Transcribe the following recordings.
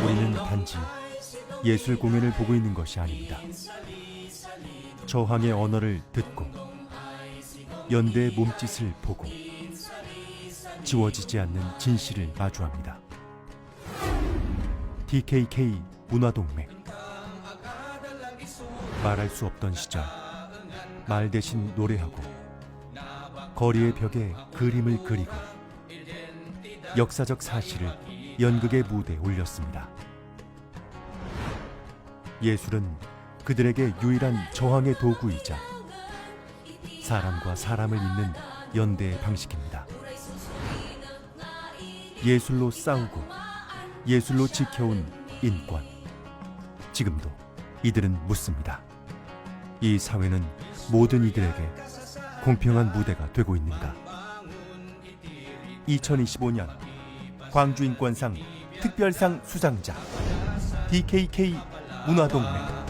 우리는 단지 예술 공연을 보고 있는 것이 아닙니다. 저항의 언어를 듣고 연대의 몸짓을 보고 지워지지 않는 진실을 마주합니다. DKK 문화동맹. 말할 수 없던 시절 말 대신 노래하고 거리의 벽에 그림을 그리고 역사적 사실을 연극의 무대에 올렸습니다. 예술은 그들에게 유일한 저항의 도구이자 사람과 사람을 잇는 연대의 방식입니다. 예술로 싸우고 예술로 지켜온 인권. 지금도 이들은 묻습니다. 이 사회는 모든 이들에게 공평한 무대가 되고 있는가? 2025년 광주 인권상 특별상 수상자 DKK 문화동맹.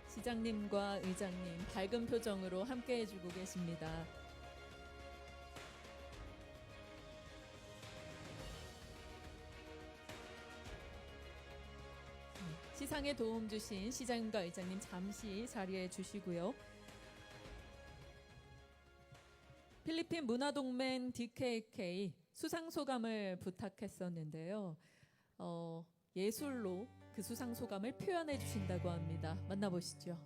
시장님과 의장님 밝은 표정으로 함께 해주고 계십니다. 시상에 도움 주신 시장님과 의장님 잠시 자리해 주시고요. 필리핀 문화동맹 DKK 수상 소감을 부탁했었는데요. 예술로 그 수상 소감을 표현해 주신다고 합니다. 만나보시죠.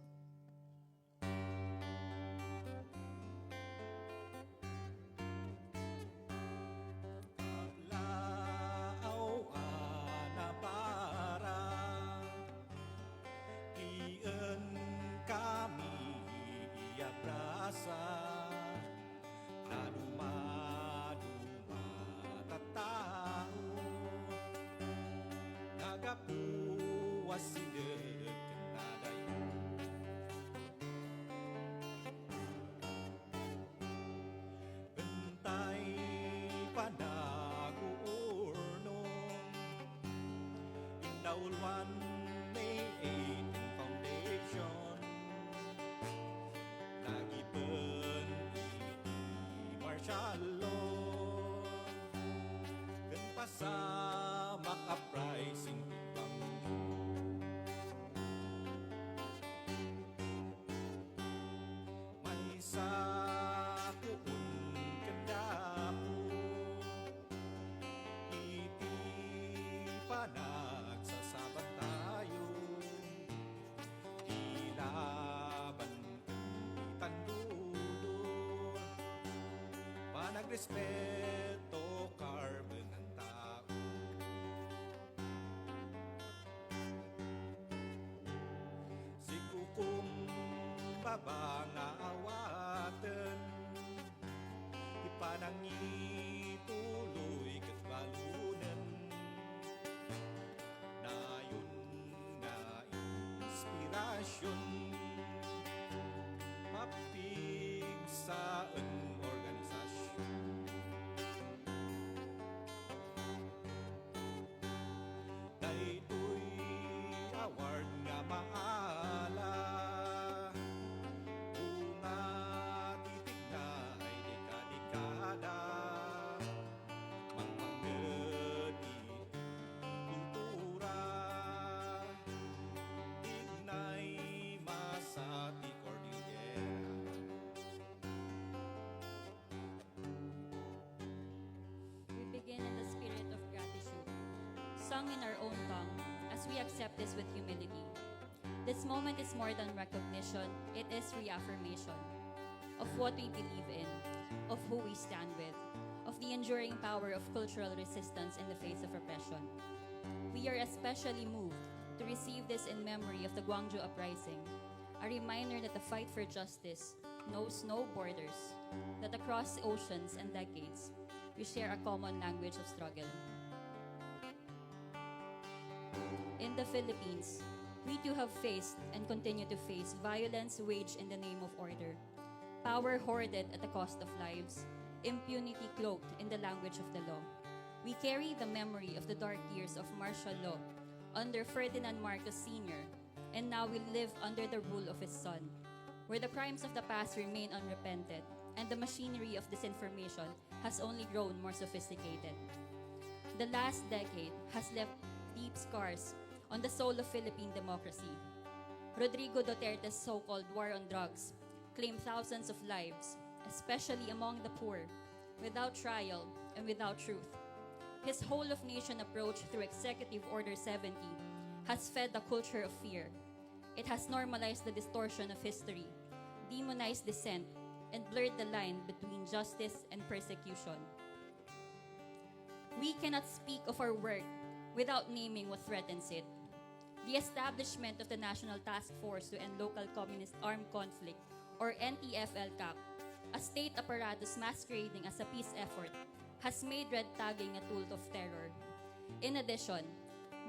Uprising Gwangju. May sakuun kandapo, iti pa nagsasabat tayo, ilaban tandudo, panagrespeto carbon ng tao. Babangawatan ipanangituloy ket balunan nayon nga inspirasyon mapigsaan organisasyon daytoy award nga maala sung in our own tongue as we accept this with humility. This moment is more than recognition, it is reaffirmation of what we believe in, of who we stand with, of the enduring power of cultural resistance in the face of oppression. We are especially moved to receive this in memory of the Gwangju uprising, a reminder that the fight for justice knows no borders, that across oceans and decades, we share a common language of struggle. In the Philippines, we too have faced and continue to face violence waged in the name of order, power hoarded at the cost of lives, impunity cloaked in the language of the law. We carry the memory of the dark years of martial law under Ferdinand Marcos Sr. and and now we live under the rule of His Son, where the crimes of the past remain unrepented, and the machinery of disinformation has only grown more sophisticated. The last decade has left deep scars on the soul of Philippine democracy. Rodrigo Duterte's so-called war on drugs claimed thousands of lives, especially among the poor, without trial and without truth. His whole-of-nation approach through Executive Order 70 has fed the culture of fear. It has normalized the distortion of history, demonized dissent, and blurred the line between justice and persecution. We cannot speak of our work without naming what threatens it. The establishment of the National Task Force to End Local Communist Armed Conflict, or NTF-LCAC, a state apparatus masquerading as a peace effort, has made red tagging a tool of terror. In addition,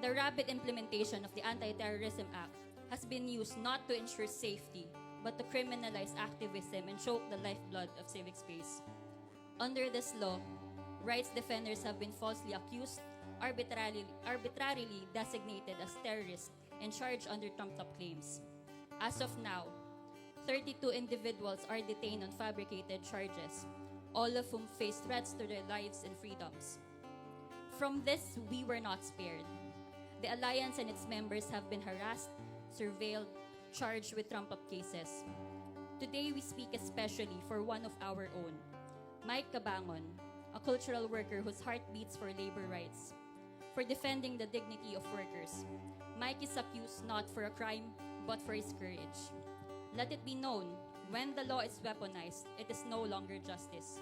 the rapid implementation of the Anti-Terrorism Act has been used not to ensure safety, but to criminalize activism and choke the lifeblood of civic space. Under this law, rights defenders have been falsely accused, arbitrarily designated as terrorists, and charged under trumped-up claims. As of now, 32 individuals are detained on fabricated charges, all of whom face threats to their lives and freedoms. From this, we were not spared. The Alliance and its members have been harassed, surveilled, charged with trumped-up cases. Today, we speak especially for one of our own, Mike Cabangon, a cultural worker whose heart beats for labor rights. For defending the dignity of workers, Mike is accused not for a crime, but for his courage. Let it be known, when the law is weaponized, it is no longer justice.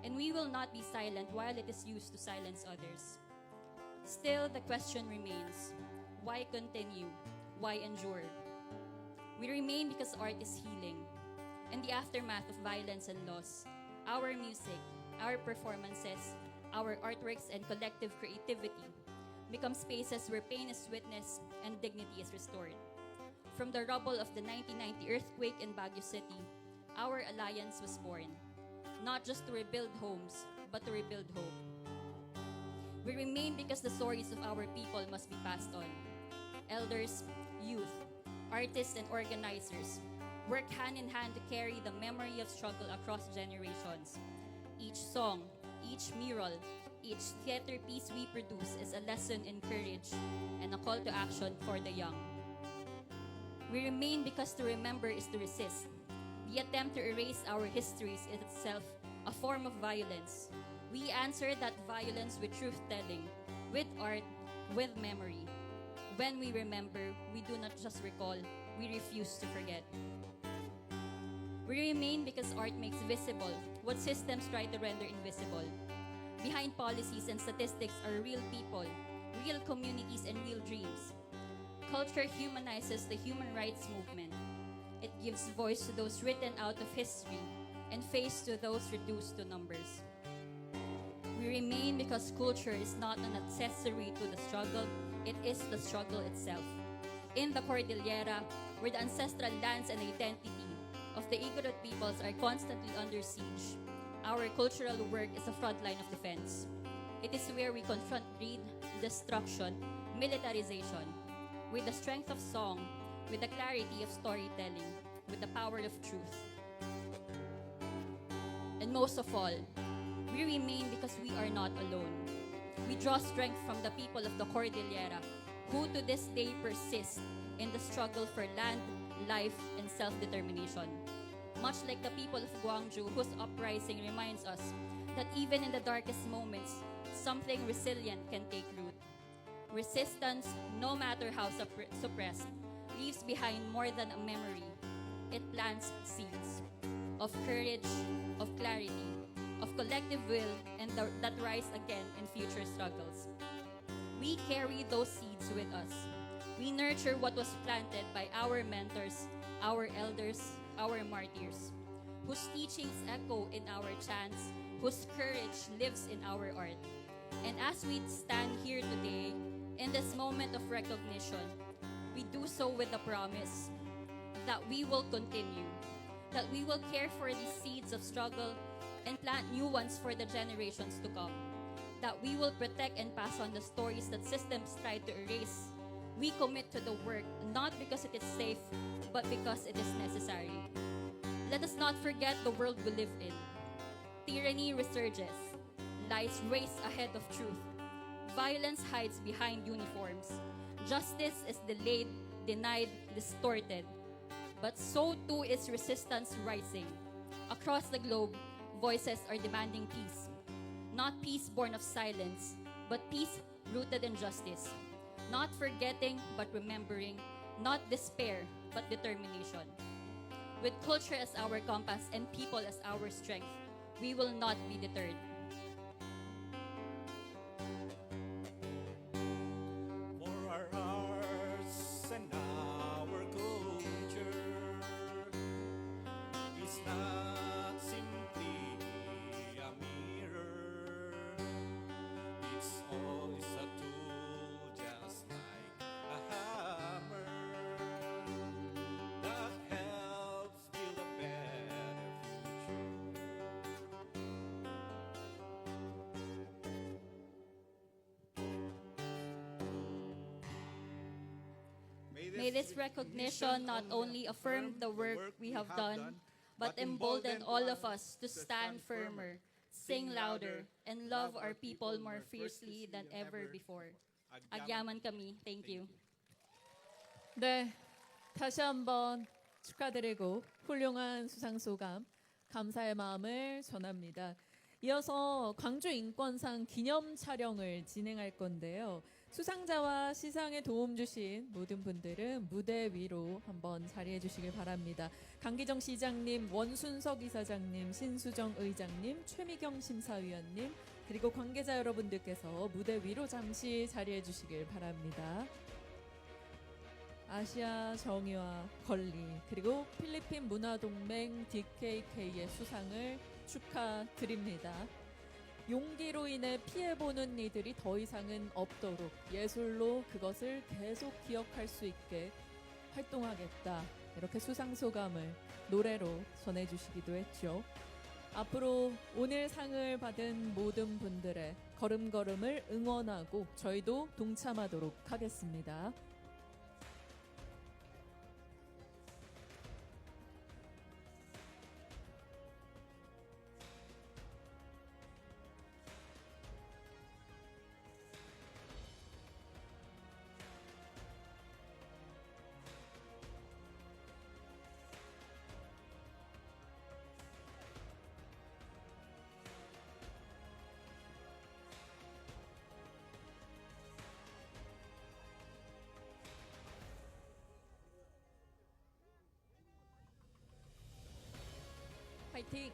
And we will not be silent while it is used to silence others. Still, the question remains, why continue? Why endure? We remain because art is healing. In the aftermath of violence and loss, our music, our performances, our artworks, and collective creativity become spaces where pain is witnessed and dignity is restored. From the rubble of the 1990 earthquake in Baguio City, our alliance was born, not just to rebuild homes, but to rebuild hope. We remain because the stories of our people must be passed on. Elders, youth, artists, and organizers work hand in hand to carry the memory of struggle across generations. Each song, each mural, each theater piece we produce is a lesson in courage and a call to action for the young. We remain because to remember is to resist. The attempt to erase our histories is itself a form of violence. We answer that violence with truth-telling, with art, with memory. When we remember, we do not just recall, we refuse to forget. We remain because art makes visible what systems try to render invisible. Behind policies and statistics are real people, real communities, and real dreams. Culture humanizes the human rights movement. It gives voice to those written out of history and face to those reduced to numbers. We remain because culture is not an accessory to the struggle, it is the struggle itself. In the Kordiliera, where the ancestral lands and identity of the Igorot peoples are constantly under siege, our cultural work is a front line of defense. It is where we confront greed, destruction, militarization, with the strength of song, with the clarity of storytelling, with the power of truth. And most of all, we remain because we are not alone. We draw strength from the people of the Kordiliera, who to this day persist in the struggle for land, life, and self-determination. Much like the people of Gwangju, whose uprising reminds us that even in the darkest moments, something resilient can take root. Resistance, no matter how suppressed, leaves behind more than a memory. It plants seeds of courage, of clarity, of collective will, and that rise again in future struggles. We carry those seeds with us. We nurture what was planted by our mentors, our elders, our martyrs, whose teachings echo in our chants, whose courage lives in our art. And as we stand here today, in this moment of recognition, we do so with the promise that we will continue, that we will care for these seeds of struggle and plant new ones for the generations to come, that we will protect and pass on the stories that systems try to erase, We commit to the work not because it is safe, but because it is necessary. Let us not forget the world we live in. Tyranny resurges. Lies race ahead of truth. Violence hides behind uniforms. Justice is delayed, denied, distorted. But so too is resistance rising. Across the globe, voices are demanding peace. Not peace born of silence, but peace rooted in justice. Not forgetting, but remembering. Not despair, but determination. With culture as our compass and people as our strength, we will not be deterred. For our arts and our culture is not simply a mirror. It's always a tool, just like a hammer, that helps build a better future. May this recognition not only affirm the work we have done, but embolden all of us to stand firmer, sing louder, and love our people more fiercely than ever before. Agyaman kami. Thank you. 네, 다시 한번 축하드리고 훌륭한 수상소감 감사의 마음을 전합니다. 이어서 광주 인권상 기념 촬영을 진행할 건데요. 수상자와 시상에 도움 주신 모든 분들은 무대 위로 한번 자리해 주시길 바랍니다. 강기정 시장님, 원순석 이사장님, 신수정 의장님, 최미경 심사위원님, 그리고 관계자 여러분들께서 무대 위로 잠시 자리해 주시길 바랍니다. 아시아 정의와 권리 그리고 필리핀 문화동맹 DKK의 수상을 축하드립니다. 용기로 인해 피해보는 이들이 더 이상은 없도록 예술로 그것을 계속 기억할 수 있게 활동하겠다. 이렇게 수상소감을 노래로 전해주시기도 했죠. 앞으로 오늘 상을 받은 모든 분들의 걸음걸음을 응원하고 저희도 동참하도록 하겠습니다. 파이팅!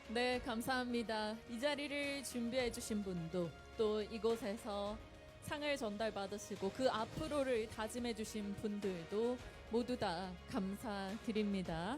네, 감사합니다. 이 자리를 준비해 주신 분도 또 이곳에서 상을 전달받으시고 그 앞으로를 다짐해 주신 분들도 모두 다 감사드립니다.